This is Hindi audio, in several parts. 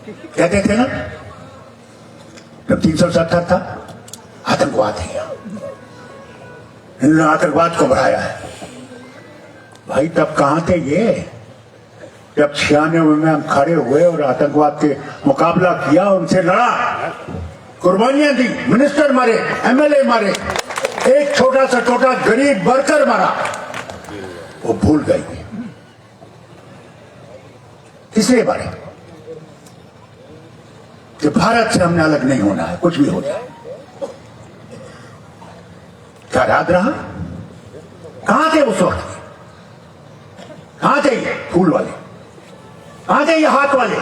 कहते थे ना जब 370 था, आतंकवाद है, इन्होंने आतंकवाद को बढ़ाया है। भाई तब कहां थे ये, जब 96 में हम खड़े हुए और आतंकवाद के मुकाबला किया, उनसे लड़ा, कुर्बानियां दी, मिनिस्टर मारे, एमएलए मारे, एक छोटा सा छोटा गरीब वर्कर मारा, वो भूल गई। इसलिए मारे कि भारत से हमने अलग नहीं होना है, कुछ भी हो जाए। क्या याद रहा? कहां थे उस वक्त? कहां थे ये फूल वाले? कहां थे ये हाथ वाले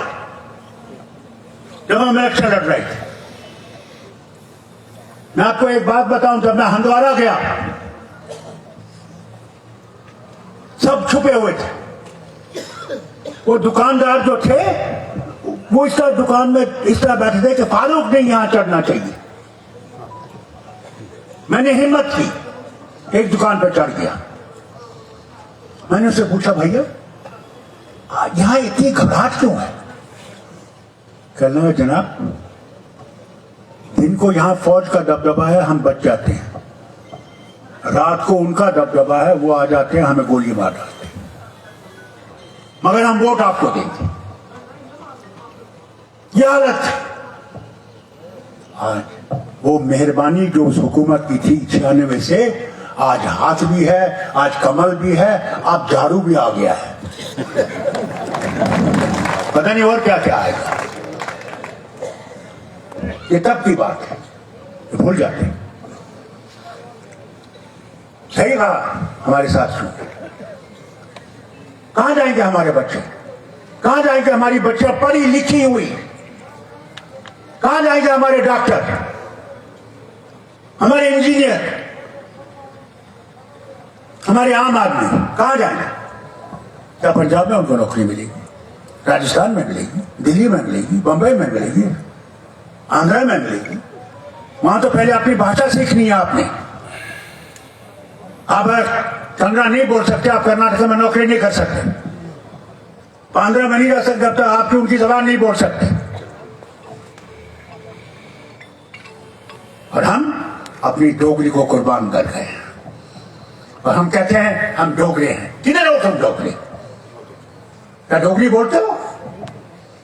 जब हम इलेक्शन लड़ रहे थे? मैं आपको एक बात बताऊं, जब मैं हंदवाड़ा गया, सब छुपे हुए थे। वो दुकानदार जो थे वो इस तरह दुकान में इस तरह बैठे थे कि फारूक नहीं यहां चढ़ना चाहिए। मैंने हिम्मत की, एक दुकान पर चढ़ गया। मैंने उससे पूछा, भैया यहां इतनी घबराहट क्यों है? कहना है जनाब, दिन को यहां फौज का दबदबा है, हम बच जाते हैं, रात को उनका दबदबा है, वो आ जाते हैं, हमें गोली मार डालते हैं, मगर हम वोट आपको देंगे। यह हालत है। आज वो मेहरबानी जो उस हुकूमत की थी 96 से, आज हाथ भी है, आज कमल भी है, अब झाड़ू भी आ गया है। पता नहीं और क्या क्या आएगा। ये तब की बात है, भूल जाते हैं। सही कहा हमारे साथ सुन। कहां जाएंगे हमारे बच्चे? कहां जाएंगे हमारी बच्चियां पढ़ी लिखी हुई? कहां जाएंगे हमारे डॉक्टर, हमारे इंजीनियर, हमारे आम आदमी? कहां जाएंगे? क्या पंजाब में उनको नौकरी मिलेगी? राजस्थान में मिलेगी, दिल्ली में मिलेगी, बंबई में मिलेगी, आंध्रा में मिलेगी? वहां तो पहले अपनी भाषा सीखनी है आपने। आप कन्नड़ा नहीं बोल सकते, आप कर्नाटक में नौकरी नहीं कर सकते, आंध्रा में नहीं रह सकते, अब तक आपकी उनकी जबान नहीं बोल सकते। और हम अपनी डोगरी को कुर्बान कर गए और हम कहते हैं हम डोगरे हैं। किधर हो तुम डोगरे? क्या डोगरी बोलते हो?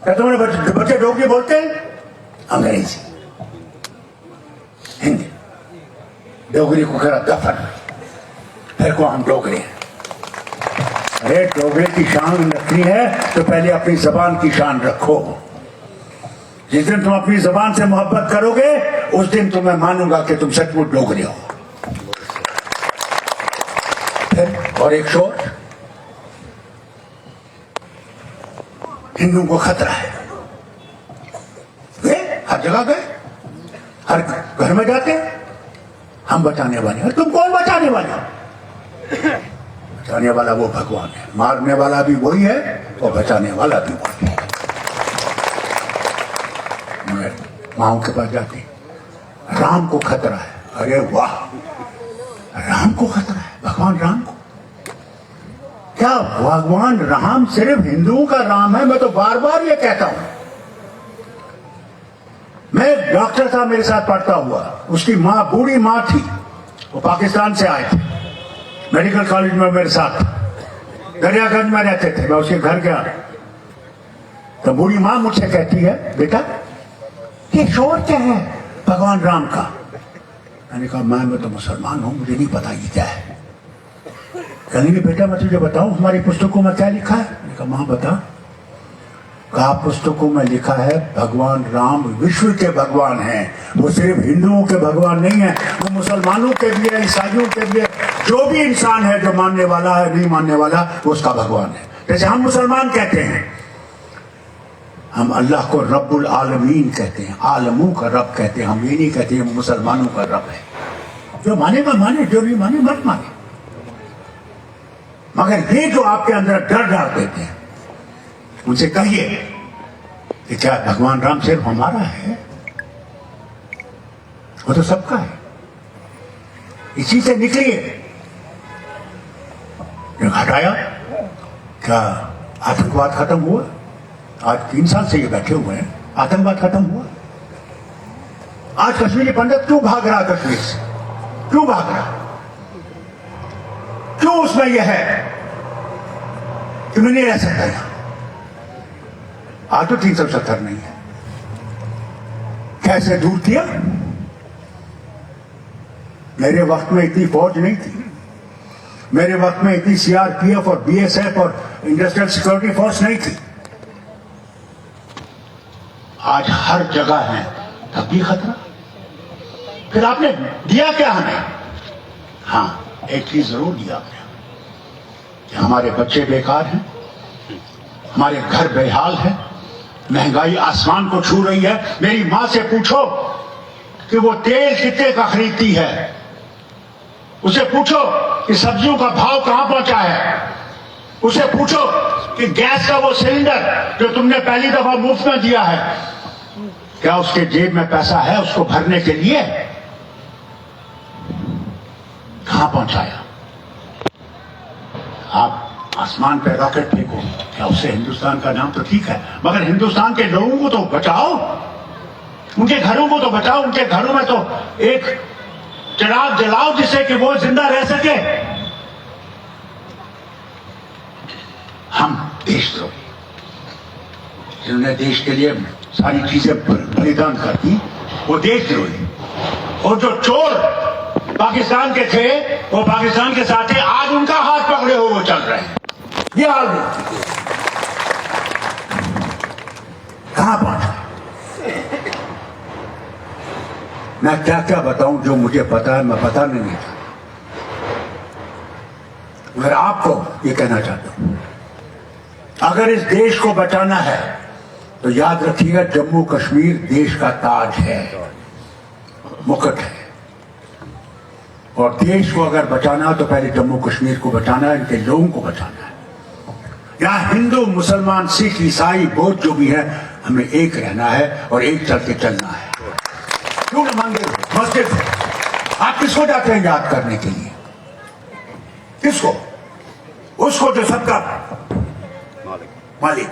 क्या तुम्हारे बच्चे डोगरी बोलते हैं? अंग्रेजी, हिंदी। डोगरी को करा दफन, फिर को हम डोगरे हैं। अरे डोगरे की शान रखनी है तो पहले अपनी जबान की शान रखो। जिस दिन तुम अपनी जबान से मोहब्बत करोगे, उस दिन तुम्हें मानूंगा कि तुम सचमुच डोगरे हो। फिर और एक शोर, हिंदुओं को खतरा है। वे हर जगह गए, हर घर में जाते, हम बचाने वाले हैं। तुम कौन बचाने वाले? बचाने वाला वो भगवान है, मारने वाला भी वही है और बचाने वाला भी वही है। माओ के पास जाते, राम को खतरा है। अरे वाह, राम को खतरा है, भगवान राम को? क्या भगवान राम सिर्फ हिंदुओं का राम है? मैं तो बार बार ये कहता हूं। मैं एक डॉक्टर था, मेरे साथ पढ़ता हुआ, उसकी माँ बूढ़ी माँ थी, वो पाकिस्तान से आए थे, मेडिकल कॉलेज में मेरे साथ दरियागंज में रहते थे। मैं उसके घर गया तो बूढ़ी माँ मुझसे कहती है, बेटा ये शोर क्या है भगवान राम का? मैंने कहा मैं तो मुसलमान हूं, मुझे नहीं पता ये क्या है। कहने बेटा मैं तुझे बताऊं हमारी पुस्तकों में क्या लिखा है? मैंने कहा मां बता। कहा पुस्तकों में लिखा है भगवान राम विश्व के भगवान हैं, वो सिर्फ हिंदुओं के भगवान नहीं है, वो मुसलमानों के भी है, ईसाइयों के भी है, जो भी इंसान है जो मानने वाला है नहीं मानने वाला वो उसका भगवान है। जैसे हम मुसलमान कहते हैं, हम अल्लाह को रब्बुल आलमीन कहते हैं, आलमों का रब कहते हैं। हम ये नहीं कहते हैं मुसलमानों का रब है। जो मानेगा माने, जो नहीं माने मत माने। मगर ये जो आपके अंदर डर डाल देते हैं, उनसे कहिए कि क्या भगवान राम सिर्फ हमारा है? वो तो सबका है। इसी से निकलिए। हटाया क्या आतंकवाद खत्म हुआ? आज 3 साल से ये बैठे हुए हैं, आतंकवाद खत्म हुआ? आज कश्मीरी पंडित क्यों भाग रहा कश्मीर से? क्यों भाग रहा? क्यों उसमें यह है कि मैं नहीं रह सकता यहां? आज तो 370 नहीं है। कैसे दूर किया? मेरे वक्त में इतनी फौज नहीं थी, मेरे वक्त में इतनी सीआरपीएफ और बीएसएफ और इंडस्ट्रियल सिक्योरिटी फोर्स नहीं थी। आज हर जगह है, तब भी खतरा। फिर आपने दिया क्या हमें? हां, एक चीज जरूर दिया आपने कि हमारे बच्चे बेकार हैं, हमारे घर बेहाल हैं, महंगाई आसमान को छू रही है। मेरी मां से पूछो कि वो तेल कितने का खरीदती है, उसे पूछो कि सब्जियों का भाव कहां पहुंचा है, उसे पूछो कि गैस का वो सिलेंडर जो तुमने पहली दफा मुफ्त में दिया है, क्या उसके जेब में पैसा है उसको भरने के लिए? कहां पहुंचाया? आप आसमान पे रॉकेट फेंको, क्या उससे हिंदुस्तान का नाम तो ठीक है, मगर हिंदुस्तान के लोगों को तो बचाओ, उनके घरों को तो बचाओ। उनके घरों में तो एक चिराग जलाओ जिससे कि वो जिंदा रह सके। हम देशद्रोही जिन्होंने देश के लिए सारी चीजें बलिदान कर दी, वो देशद्रोही। और जो चोर पाकिस्तान के थे वो पाकिस्तान के साथ थे, आज उनका हाथ पकड़े हुए वो चल रहे हैं। ये हाल कहां पहुंचा? मैं क्या क्या बताऊं जो मुझे पता है, मैं बताने नहीं चाहता, मगर आपको ये कहना चाहता हूं, अगर इस देश को बचाना है तो याद रखिएगा, जम्मू कश्मीर देश का ताज है, मुकुट है। और देश को अगर बचाना तो पहले जम्मू कश्मीर को बचाना है, इनके लोगों को बचाना है। यहां हिंदू, मुसलमान, सिख, ईसाई, बौद्ध जो भी है, हमें एक रहना है और एक चल के चलना है। क्यों ना मंदिर, मस्जिद, आप किसको जाते हैं याद करने के लिए? किसको? उसको जो सबका मालिक,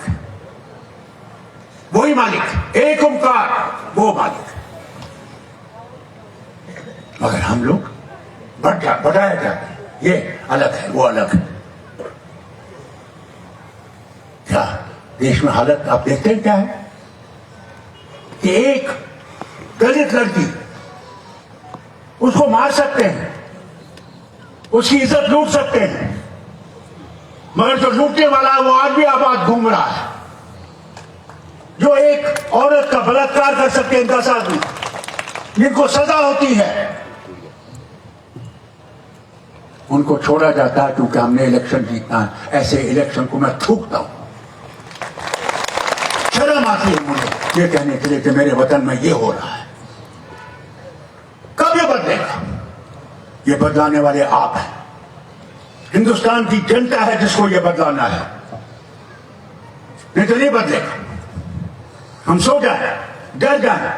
वही मालिक, एक ओंकार, वो मालिक। मगर हम लोग बढ़ाया जाते हैं, ये अलग है, वो अलग है। क्या देश में हालत आप देखते हैं क्या है कि एक दलित लड़की, उसको मार सकते हैं, उसकी इज्जत लूट सकते हैं, मगर जो लूटने वाला है वो आज भी आबाद घूम रहा है। जो एक औरत का बलात्कार कर सकते हैं 10 आदमी, जिनको सजा होती है, उनको छोड़ा जाता है क्योंकि हमने इलेक्शन जीतना है। ऐसे इलेक्शन को मैं थूकता हूं। शर्म आती है मुझे ये कहने के लिए कि मेरे वतन में ये हो रहा है। कब ये बदलेगा? ये बदलाने वाले आप हैं, हिंदुस्तान की जनता है जिसको ये बदलाना है, नहीं तो नहीं बदलेगा। हम सो जाए, डर जाए,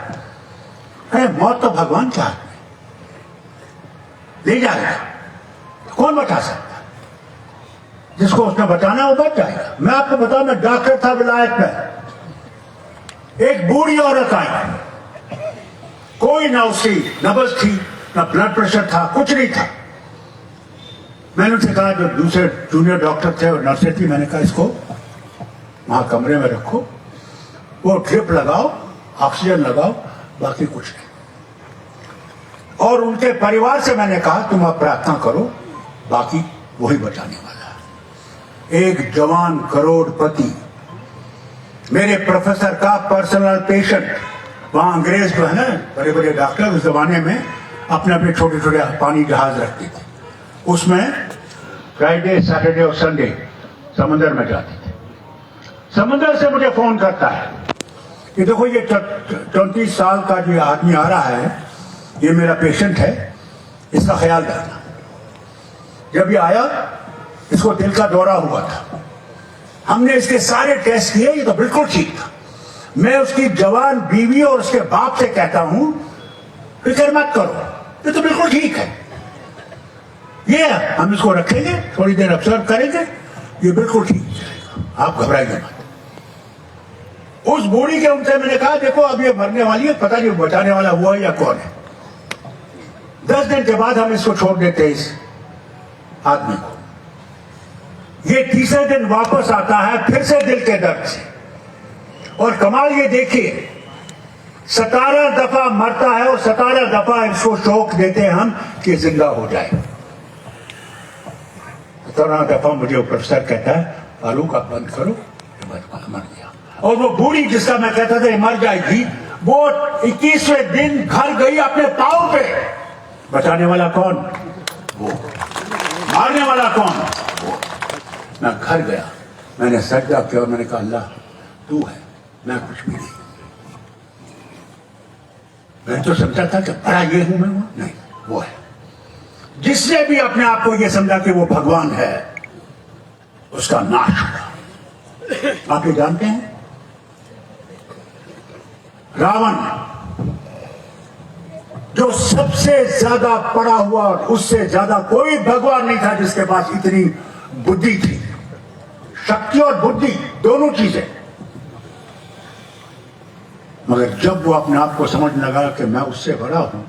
अरे मौत तो भगवान के हाथ में, ले जाएगा, कौन बचा सकता? जिसको उसने बचाना वो बच जाएगा। मैं आपको बताऊं, मैं डॉक्टर था विलायत में, एक बूढ़ी औरत आई, कोई ना उसकी नब्ज थी, ना ब्लड प्रेशर था, कुछ नहीं था। मैंने उनसे कहा, जो दूसरे जूनियर डॉक्टर थे और नर्सें थी, मैंने कहा इसको वहां कमरे में रखो, वो ड्रिप लगाओ, ऑक्सीजन लगाओ, बाकी कुछ नहीं। और उनके परिवार से मैंने कहा, तुम आप प्रार्थना करो, बाकी वही बचाने वाला है। एक जवान करोड़पति, मेरे प्रोफेसर का पर्सनल पेशेंट, वहां अंग्रेज जो है ना, बड़े बड़े डॉक्टर उस जमाने में अपने अपने छोटे छोटे पानी जहाज रखते थे, उसमें फ्राइडे, सैटरडे और संडे समंदर में जाते थे। समंदर से मुझे फोन करता है कि देखो ये 34 साल का जो आदमी आ रहा है, ये मेरा पेशेंट है, इसका ख्याल रखना। जब ये आया, इसको दिल का दौरा हुआ था, हमने इसके सारे टेस्ट किए, ये तो बिल्कुल ठीक था। मैं उसकी जवान बीवी और उसके बाप से कहता हूं, फिक्र मत करो, ये तो बिल्कुल ठीक है, ये हम इसको रखेंगे, थोड़ी देर ऑब्जर्व करेंगे, ये बिल्कुल ठीक जाएगा, आप घबराइए मत। उस बूढ़ी के उनसे मैंने कहा देखो अब ये मरने वाली है, पता नहीं बचाने वाला हुआ है या कौन है। 10 दिन के बाद हम इसको छोड़ देते इस आदमी को। ये तीसरे दिन वापस आता है फिर से दिल के दर्द से, और कमाल ये देखिए 17 दफा मरता है और 17 दफा इसको शौक देते हैं हम कि जिंदा हो जाए। 17 दफा मुझे प्रोफेसर कहता है फारूक आप बंद करो, मर गया। और वो बूढ़ी जिसका मैं कहता था मर जाएगी, वो 21वें दिन घर गई अपने पांव पे। बचाने वाला कौन? वो। मारने वाला कौन? वो। मैं घर गया, मैंने सजदा किया और मैंने कहा अल्लाह तू है, मैं कुछ भी नहीं। मैं तो समझा था कि बड़ा ये हूं मैं, वो नहीं, वो है। जिसने भी अपने आप को ये समझा कि वो भगवान है, उसका नाश हुआ। आप ये जानते हैं रावण जो सबसे ज्यादा पड़ा हुआ, उससे ज्यादा कोई भगवान नहीं था जिसके पास इतनी बुद्धि थी। शक्ति और बुद्धि दोनों चीजें। मगर जब वो अपने आप को समझने लगा कि मैं उससे बड़ा हूं,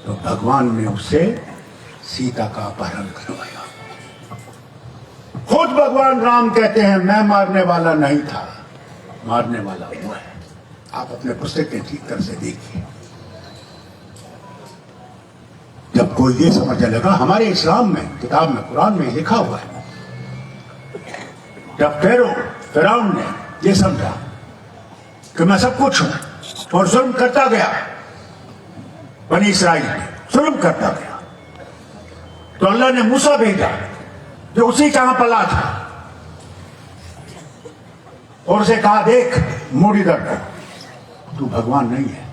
तो भगवान ने उससे सीता का अपहरण करवाया। खुद भगवान राम कहते हैं मैं मारने वाला नहीं था, मारने वाला वो है। आप अपने पुस्तक के ठीक तरह से देखिए। जब कोई ये समझने लगा, हमारे इस्लाम में किताब में कुरान में लिखा हुआ है, जब फिरौन ने ये समझा कि मैं सब कुछ हूं और जुल्म करता गया, बनी इस्राइल ने जुल्म करता गया, तो अल्लाह ने मूसा भेजा जो उसी कहां पला था, और उसे कहा देख मुड़ इधर कर, तू भगवान नहीं है,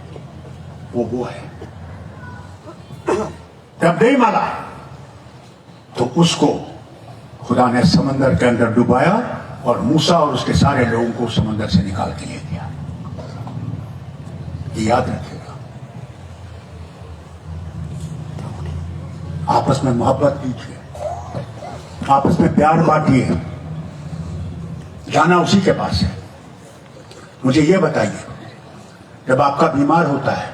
वो है। जब नहीं माना तो उसको खुदा ने समंदर के अंदर डुबाया और मूसा और उसके सारे लोगों को समंदर से निकाल के ले गया। ये याद रखिएगा। आपस में मोहब्बत कीजिए, आपस में प्यार बांटिए। जाना उसी के पास है। मुझे ये बताइए, जब आपका बीमार होता है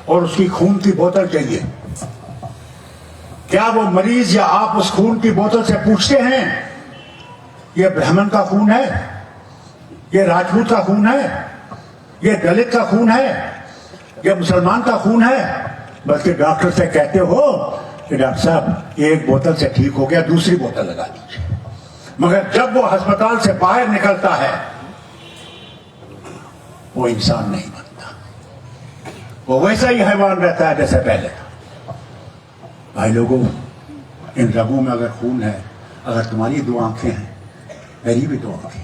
और उसकी खून की बोतल चाहिए, क्या वो मरीज या आप उस खून की बोतल से पूछते हैं ये ब्राह्मण का खून है, ये राजपूत का खून है, ये दलित का खून है, ये मुसलमान का खून है? बल्कि डॉक्टर से कहते हो कि डॉक्टर साहब एक बोतल से ठीक हो गया, दूसरी बोतल लगा दीजिए। मगर जब वो अस्पताल से बाहर निकलता है, वो इंसान नहीं बनता, वो वैसा ही हैवान रहता है जैसे पहले था। भाई लोगों, इन रगों में अगर खून है, अगर तुम्हारी 2 आंखें हैं, मेरी भी 2 आंखें,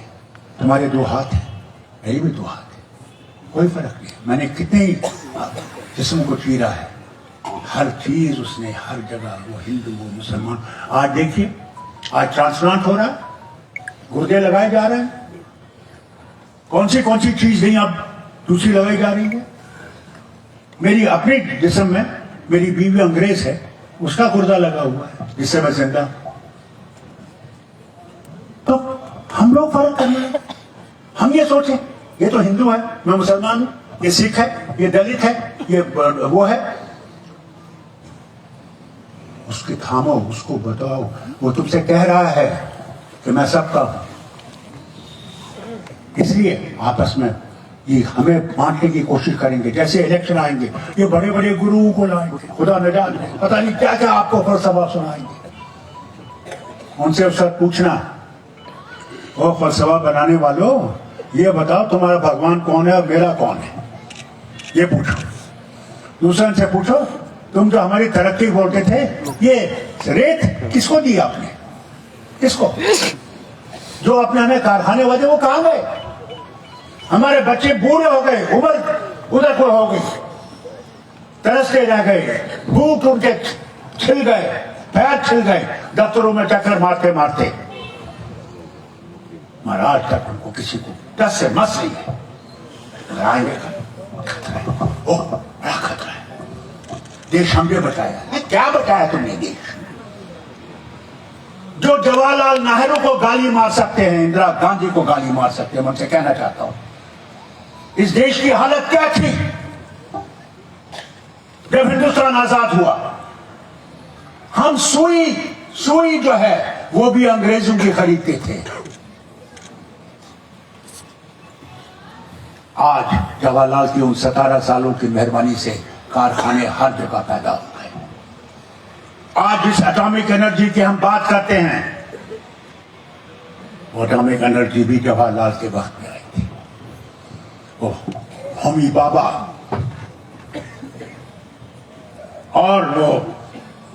तुम्हारे 2 हाथ हैं, मेरी भी 2 हाथ हैं, कोई फर्क नहीं। मैंने कितने ही जिस्म को चीरा है, हर चीज उसने, हर जगह, वो हिंदू वो मुसलमान। आज देखिए, आज ट्रांसप्लांट हो रहा है, गुर्दे लगाए जा रहे हैं, कौन सी चीज नहीं अब दूसरी लगाई जा रही है। मेरी अपनी जिस्म में मेरी बीवी अंग्रेज है, उसका गुर्दा लगा हुआ है जिससे मैं जिंदा। तो हम लोग फर्क करने लगे। हम ये सोचे ये तो हिंदू है, मैं मुसलमान हूं, ये सिख है, ये दलित है, ये वो है। उसके थामो, उसको बताओ, वो तुमसे कह रहा है कि मैं सबका हूं। इसलिए आपस में ये हमें बांटने की कोशिश करेंगे। जैसे इलेक्शन आएंगे, ये बड़े बड़े गुरुओं को लाएंगे, खुदा न जाने पता नहीं क्या क्या आपको फलसफा सुनाएंगे। उनसे उसका पूछना, वो फलसफा बनाने वालों, ये बताओ तुम्हारा भगवान कौन है और मेरा कौन है, ये पूछो। दूसरे से पूछो, तुम जो हमारी तरक्की बोलते थे, ये रेत किसको दी आपने, किसको? जो अपने हमें कारखाने वाले वो कहां गए? हमारे बच्चे बूढ़े हो गए, उम्र उधर को हो गई, तरसते रह गए, बूट उनके छिल गए, पैर छिल गए, दफ्तरों में चक्कर मारते मारते। महाराज तक उनको किसी को दस से मस नहीं है। आएंगे खतरा है, ओह बड़ा खतरा है। देश हमने बताया, क्या बताया तुमने? देश जो जवाहरलाल नेहरू को गाली मार सकते हैं, इंदिरा गांधी को गाली मार सकते हैं, मैं उनसे कहना चाहता हूं इस देश की हालत क्या थी जब हिंदुस्तान आजाद हुआ। हम सुई जो है वो भी अंग्रेजों की खरीदते थे। आज जवाहरलाल की उन 17 सालों की मेहरबानी से कारखाने हर जगह पैदा हो गए। आज जिस एटॉमिक एनर्जी की हम बात करते हैं वो एटॉमिक एनर्जी भी जवाहरलाल के वक्त में आई थी। वो होमी बाबा और वो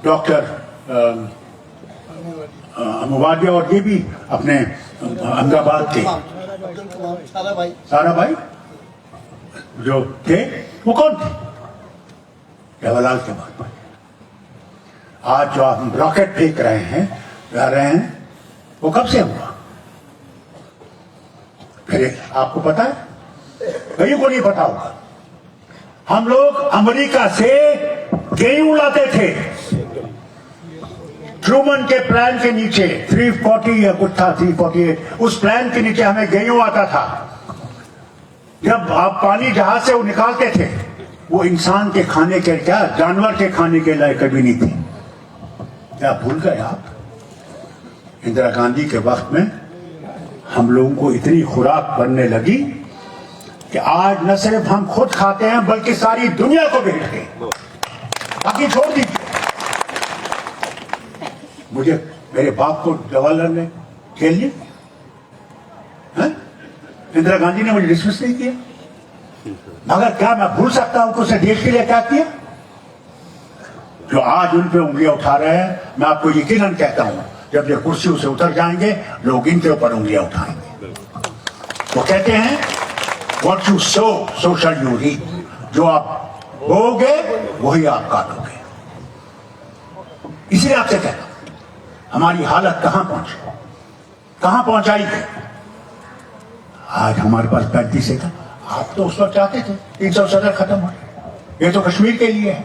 डॉक्टर अहमदाबाद और ये भी अपने अहमदाबाद के सारा भाई जो थे वो कौन थे? जवाहरलाल के बाद में। आज जो हम रॉकेट फेंक रहे हैं जा रहे हैं वो कब से हुआ? फिर आपको पता है? कहीं को नहीं पता होगा। हम लोग अमेरिका से गेहूं लाते थे ट्रूमन के प्लान के नीचे 340 या कुछ था 348, उस प्लान के नीचे हमें गेहूं आता था। जब आप पानी जहाज से वो निकालते थे वो इंसान के खाने के क्या जानवर के खाने के लायक कभी नहीं थी। क्या भूल गए आप? इंदिरा गांधी के वक्त में हम लोगों को इतनी खुराक बनने लगी कि आज न सिर्फ हम खुद खाते हैं बल्कि सारी दुनिया को भेजते हैं। बाकी छोड़ दीजिए। मुझे मेरे बाप को जवाहरलाल ने खेल लिया, इंदिरा गांधी ने मुझे डिसमिस नहीं किया, मगर क्या मैं भूल सकता हूं कि उसने देश के लिए क्या किया? जो आज उन पे उंगलियां उठा रहे हैं, मैं आपको यकीनन कहता हूं जब ये कुर्सियों से उतर जाएंगे लोग इनके ऊपर उंगलियां उठाएंगे। वो कहते हैं what you sow so shall you reap, जो आप बोगे वही आप काटोगे। इसलिए आपसे कहता हूं हमारी हालत कहां पहुंची, कहां पहुंचाई है। आज हमारे पास 35 एकड़, आप तो उस वक्त चाहते थे 370 खत्म हो, ये तो कश्मीर के लिए है।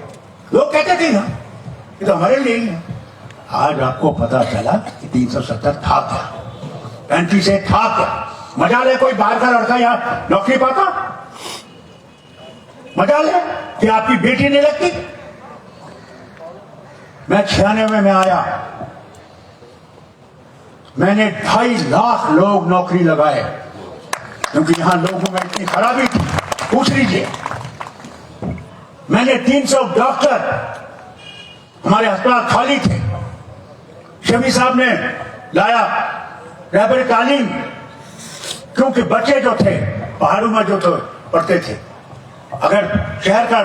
लोग कहते थे ना ये तो हमारे लिए ही है। आज आपको पता चला कि 370 था क्या, 35 से था क्या। मजा ले कोई बाहर का लड़का यहां नौकरी पाता? मजा ले कि आपकी बेटी नहीं लगती? मैं 96 में आया, मैंने 2.5 लाख लोग नौकरी लगाए क्योंकि यहां लोगों में इतनी खराबी थी। पूछ लीजिए, मैंने 300 डॉक्टर, हमारे अस्पताल खाली थे, शमी साहब ने लाया रैबर तालीम क्योंकि बच्चे जो थे पहाड़ों में जो तो पढ़ते थे, अगर शहर का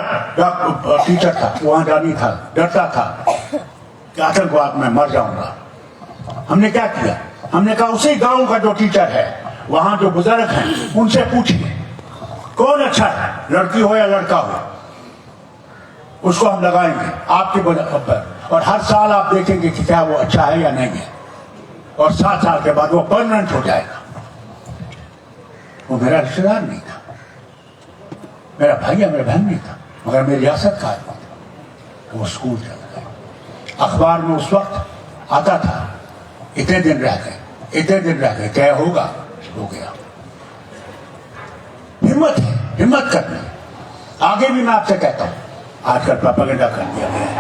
टीचर था वहां जानी था, डरता था कि आतंकवाद में मर जाऊंगा। हमने क्या किया? हमने कहा उसी गांव का जो टीचर है वहां जो बुजुर्ग हैं उनसे पूछिए कौन अच्छा है, लड़की हो या लड़का हो, उसको हम लगाएंगे आपके पर, और हर साल आप देखेंगे कि क्या वो अच्छा है या नहीं है, और 7 साल के बाद वो परमानेंट हो जाएगा। वो मेरा रिश्तेदार नहीं था, मेरा भाई या मेरा बहन नहीं था, मगर मेरी रियासत का आदमी था। वो स्कूल चला गया, अखबार में उस वक्त आता था इतने दिन रह गए, इतने दिन रह गए, क्या होगा? हो गया। हिम्मत है, हिम्मत करनी। आगे भी मैं आपसे कहता हूं आजकल प्रोपेगेंडा कर दिया गया है।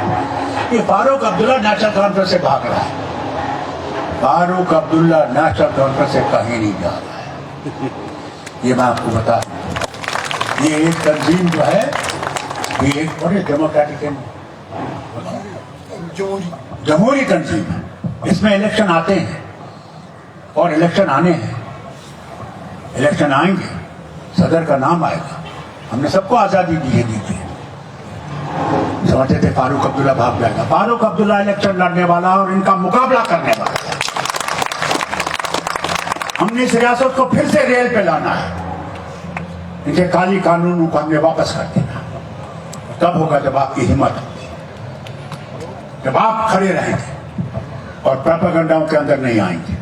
ये फारूक अब्दुल्ला नेशनल कॉन्फ्रेंस से भाग रहा है। फारूक अब्दुल्ला नेशनल कॉन्फ्रेंस से कहीं नहीं जा रहा है। ये मैं आपको बता दूं, ये एक तंजीम जो है ये एक बड़े डेमोक्रेटिक जमहूरी तंजीम है। इसमें इलेक्शन आते हैं और इलेक्शन आने हैं, इलेक्शन आएंगे, सदर का नाम आएगा। हमने सबको आजादी दी है, दीजिए। समझते थे फारूक अब्दुल्ला भाग जाएगा। फारूक अब्दुल्ला इलेक्शन लड़ने वाला और इनका मुकाबला करने वाला है। हमने इस रियासत को फिर से रेल पे लाना है। इनके काली कानूनों को हमने वापस कर देना। तब होगा जब आपकी हिम्मत होगी, जब आप खड़े रहेंगे और प्रोपेगेंडाओं के अंदर नहीं आएंगे।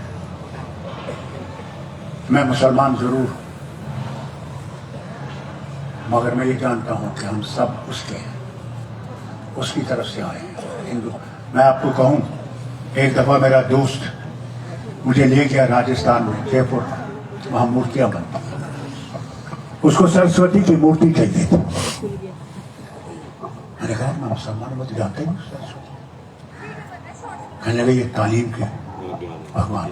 मैं मुसलमान जरूर हूं, मगर मैं ये जानता हूं कि हम सब उसके हैं, उसकी तरफ से आए हैं, हिंदू। मैं आपको कहूं, एक दफा मेरा दोस्त मुझे ले गया राजस्थान में जयपुर, वहां मूर्तियां बनती, उसको सरस्वती की मूर्ति चाहिए थी। मैंने कहा मैं मुसलमान मत जानते नहीं सरस्वती। कहने लगे ये तालीम के भगवान।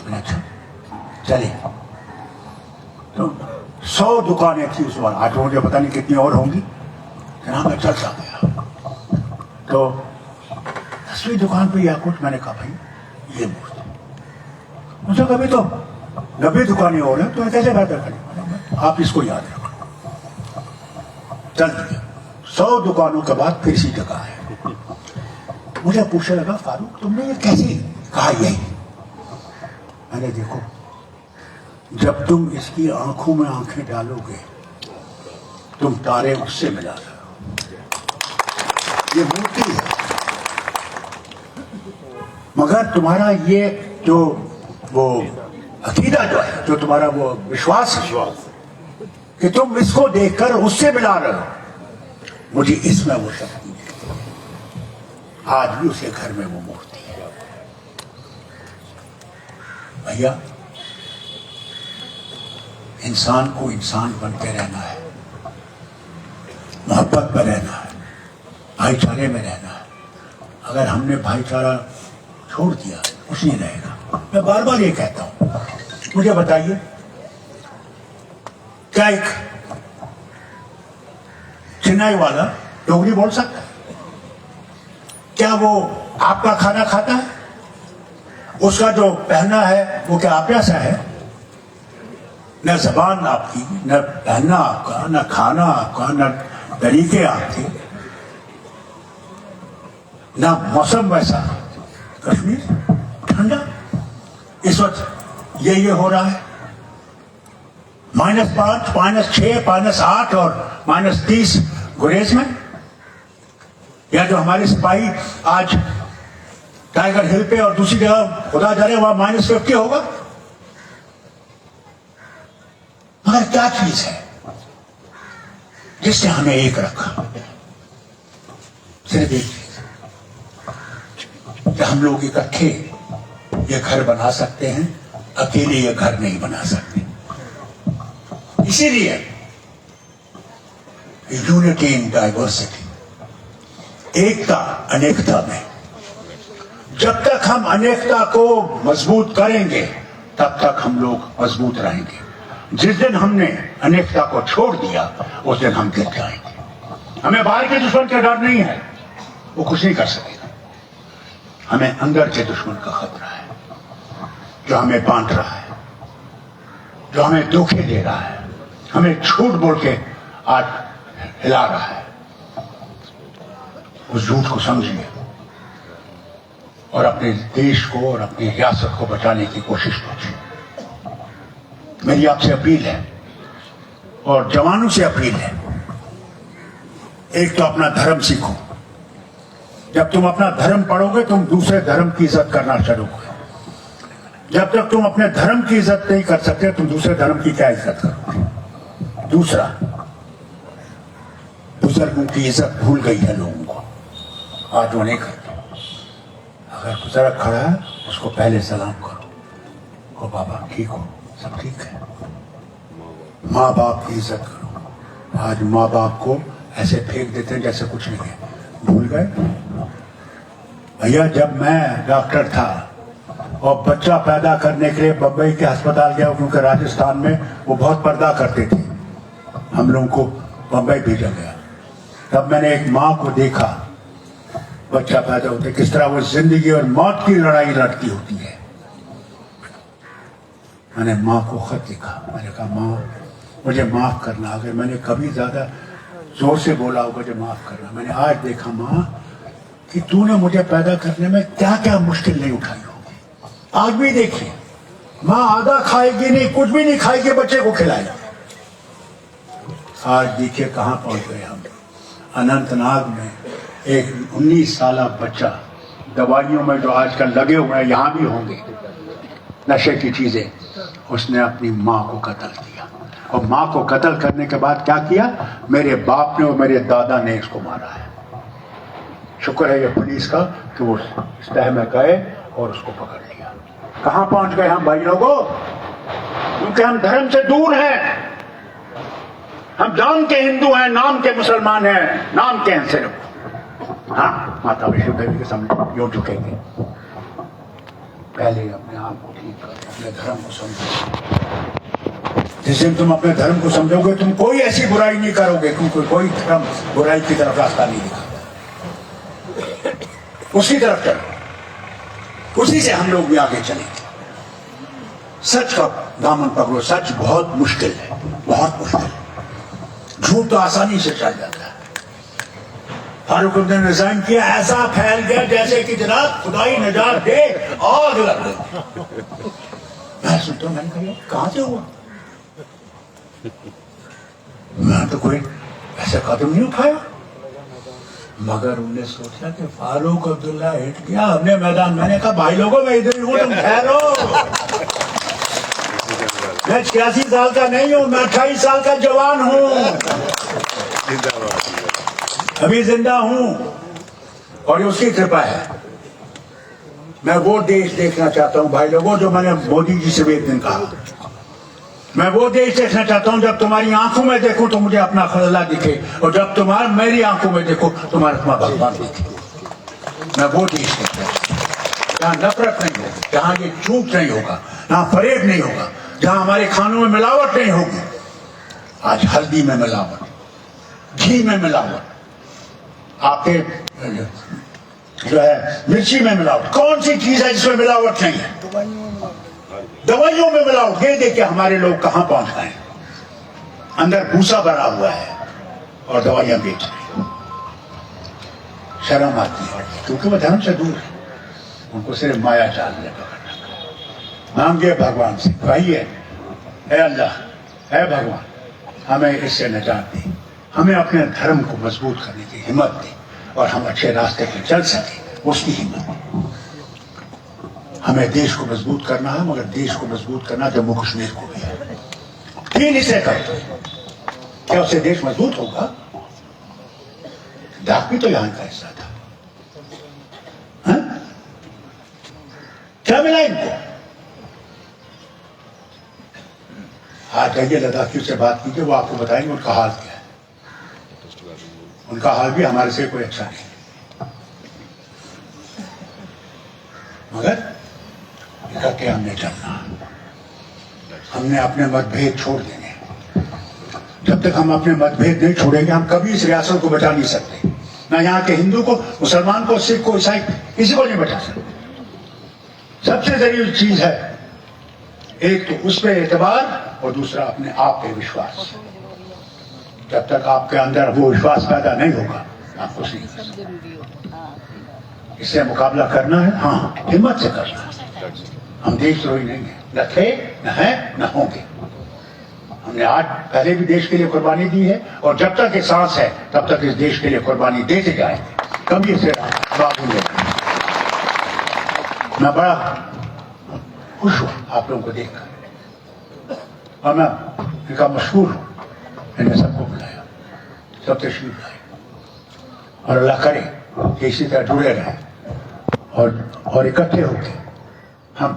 मैंने अच्छा चले। तो 100 दुकानें थी उस बार, आज मुझे पता नहीं कितनी और होंगी। जनाब मैं चल सा गया तो 10वीं दुकान पे या कुछ, मैंने कहा भाई ये मूर्ति, मुझे कभी तो 90 दुकानें और हैं तो मैं कैसे बेहतर करें, आप इसको याद रखो। चल दिया 100 दुकानों के बाद फिर इसी जगह है। मुझे पूछने लगा फारूक तुमने ये कैसे कहा यही? मैंने देखो जब तुम इसकी आंखों में आंखें डालोगे तुम तारे उससे मिला रहे हो, ये मूर्ति है। मगर तुम्हारा ये जो वो अकीदा जो है, जो तुम्हारा वो विश्वास है कि तुम इसको देखकर उससे मिला रहे हो, मुझे इसमें वो शक्ति है। आज भी उसे घर में वो मूर्ति है। भैया इंसान को इंसान बनते रहना है, मोहब्बत में रहना है, भाईचारे में रहना है। अगर हमने भाईचारा छोड़ दिया कुछ नहीं रहेगा। मैं बार बार ये कहता हूं, मुझे बताइए क्या एक चेन्नई वाला डोगरी बोल सकता है? क्या वो आपका खाना खाता है? उसका जो पहनना है वो क्या आप जैसा है? न जबान आपकी, न पहनना आपका, न खाना आपका, न तरीके आपके, न मौसम वैसा। कश्मीर ठंडा, इस वक्त ये हो रहा है -5, -6, -8 और -30 गुरेज में। या जो हमारे सिपाही आज टाइगर हिल पे और दूसरी जगह खुदा जाने वहां -50 होगा। मगर क्या चीज है जिसने हमें एक रखा? सिर्फ एक चीज कि हम लोग इकट्ठे ये घर बना सकते हैं, अकेले ये घर नहीं बना सकते। इसीलिए यूनिटी इन डाइवर्सिटी, एकता अनेकता में। जब तक हम अनेकता को मजबूत करेंगे तब तक हम लोग मजबूत रहेंगे। जिस दिन हमने अनेकता को छोड़ दिया उस दिन हम गिर जाएंगे। हमें बाहर के दुश्मन का डर नहीं है, वो कुछ नहीं कर सकेगा। हमें अंदर के दुश्मन का खतरा है, जो हमें बांट रहा है, जो हमें धोखे दे रहा है, हमें झूठ बोल के आज हिला रहा है। उस झूठ को समझिए और अपने देश को और अपनी रियासत को बचाने की कोशिश कीजिए। मेरी आपसे अपील है और जवानों से अपील है, एक तो अपना धर्म सीखो। जब तुम अपना धर्म पढ़ोगे तुम दूसरे धर्म की इज्जत करना शुरू करोगे। जब तक तुम अपने धर्म की इज्जत नहीं कर सकते तुम दूसरे धर्म की क्या इज्जत करोगे? दूसरा, बुजुर्गों की इज्जत भूल गई है लोगों को, आज वो नहीं करते। अगर बुजुर्ग खड़ा है उसको पहले सलाम करो, ओ बाबा ठीक हो, सब ठीक है। माँ बाप की इज्जत करो। आज माँ बाप को ऐसे फेंक देते हैं जैसे कुछ नहीं है, भूल गए। भैया जब मैं डॉक्टर था और बच्चा पैदा करने के लिए बम्बई के अस्पताल गया, क्योंकि राजस्थान में वो बहुत पर्दा करते थे, हम लोगों को बम्बई भेजा गया। तब मैंने एक माँ को देखा, बच्चा पैदा होते किस तरह वो जिंदगी और मौत की लड़ाई लड़ती होती है। मैंने माँ को खत लिखा, मैंने कहा माँ मुझे माफ करना, अगर मैंने कभी ज्यादा जोर से बोला होगा मुझे माफ करना। मैंने आज देखा माँ कि तूने मुझे पैदा करने में क्या क्या मुश्किल नहीं उठाई होगी। आज भी देखिए माँ आधा खाएगी नहीं, कुछ भी नहीं खाएगी, बच्चे को खिलाएगी। आज देखिए कहाँ पहुंच गए हम। अनंतनाग में एक 19 साल बच्चा दवाइयों में जो आजकल लगे हुए हैं, यहाँ भी होंगे नशे की चीजें, उसने अपनी माँ को कत्ल किया। और माँ को कत्ल करने के बाद क्या किया? मेरे बाप ने और मेरे दादा ने इसको मारा है। शुक्र है ये पुलिस का कि वो इस तह में गए और उसको पकड़ लिया। कहां पहुंच गए हम भाई लोगों? क्योंकि हम धर्म से दूर हैं। हम नाम के हिंदू हैं, नाम के मुसलमान हैं, नाम के हैं सिर्फ। हाँ, माता वैष्णो देवी के सामने यूं झुकेंगे। पहले अपने आप को ठीक कर, अपने धर्म को समझो। जिस दिन तुम अपने धर्म को समझोगे, तुम कोई ऐसी बुराई नहीं करोगे, क्योंकि कोई धर्म बुराई की तरफ रास्ता नहीं दिखाता। उसी तरफ चलो, उसी से हम लोग भी आगे चलेंगे। सच का दामन पकड़ो। सच बहुत मुश्किल है, बहुत मुश्किल है। झूठ तो आसानी से चल जाता है। फारूक अब्दुल्ला ने रिजाइन किया, ऐसा फैल गया जैसे कि जनाब खुदाई नजात दे, आग लग गई। मैं सुनता हूं, मैंने कहा कहां से हुआ? मैं तो कोई ऐसा कदम नहीं उठाया, मगर उन्होंने सोचा कि फारूक अब्दुल्ला हिट गया हमने मैदान। मैंने कहा भाई लोगों, मैं इधर ही हूं, तुम ठहरो। मैं 86 साल का नहीं हूं, मैं 28 साल का जवान हूं, अभी जिंदा हूं, और ये उसकी कृपा है। मैं वो देश देखना चाहता हूं भाई लोगों, जो मैंने मोदी जी से भी एक दिन कहा। मैं वो देश देखना चाहता हूं जब तुम्हारी आंखों में देखूं तो मुझे अपना अल्लाह दिखे, और जब तुम्हारा मेरी आंखों में देखो तुम्हारा भगवान दिखे। मैं वो देश देखता हूं जहां नफरत नहीं होगी, जहां ये झूठ नहीं होगा, जहां फरेब नहीं होगा, जहां हमारे खानों में मिलावट नहीं होगी। आज हल्दी में मिलावट, घी में मिलावट, आपके जो है मिर्ची में मिलावट। कौन सी चीज है जिसमें मिलावट नहीं है? दवाइयों में मिलावट। ये देखिए हमारे लोग कहां पहुंच गए। अंदर भूसा भरा हुआ है और दवाइयां बेच रहे। शर्म आती है, क्योंकि वह धर्म से दूर है। उनको सिर्फ माया चाल में पकड़ना। मांगे भगवान से, भाई है अल्लाह, है भगवान, हमें इससे निजात दी, हमें अपने धर्म को मजबूत करने की हिम्मत दी, और हम अच्छे रास्ते पर चल सके, उसकी हिम्मत। हमें देश को मजबूत करना है, मगर देश को मजबूत करना जम्मू कश्मीर को भी है। तीन इसे करते, क्या उससे देश मजबूत होगा? लद्दाख भी तो यहां का हिस्सा था। हा? क्या मिला इनको? आज जाइए लद्दाखियों से बात कीजिए, वो आपको बताएंगे उनका हाल क्या है। उनका हाल भी हमारे से कोई अच्छा नहीं, मगर इकट्ठे हमने चलना। हमने अपने मतभेद छोड़ देने। जब तक हम अपने मतभेद नहीं छोड़ेंगे, हम कभी इस रियासत को बचा नहीं सकते। ना यहाँ के हिंदू को, मुसलमान को, सिख को, ईसाई, किसी को नहीं बचा सकते। सबसे जरूरी चीज है एक तो उस पर एतबार, और दूसरा अपने आप पे विश्वास। जब तक आपके अंदर वो विश्वास पैदा नहीं होगा, आप कुछ नहीं कर सकते। इससे मुकाबला करना है, हाँ, हिम्मत से करना है। हम देशद्रोही नहीं है, न थे, न है, न होंगे। हमने आज पहले भी देश के लिए कुर्बानी दी है, और जब तक ये सांस है तब तक इस देश के लिए कुर्बानी देते जाएंगे। कभी इसे बाबू नहीं। मैं बड़ा खुश हूं आप लोगों को देखकर, और मैं इनका मशहूर हूं। मैंने सबको बुलाया, सब तशरीफ लाए, और अल्लाह करे कि इसी तरह जुड़े रहे, और इकट्ठे होकर हम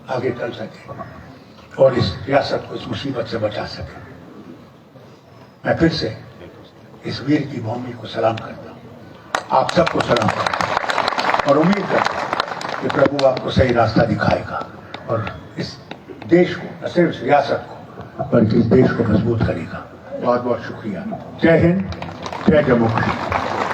आगे चल सके, और इस रियासत को इस मुसीबत से बचा सके। मैं फिर से इस वीर की भूमि को सलाम करता हूं, आप सबको सलाम करता हूं, और उम्मीद करता हूं कि प्रभु आपको सही रास्ता दिखाएगा, और इस देश को, न सिर्फ इस रियासत को, बल्कि इस देश को मजबूत करेगा। बहुत बहुत शुक्रिया। जय हिंद, जय जम्मू कश्मीर।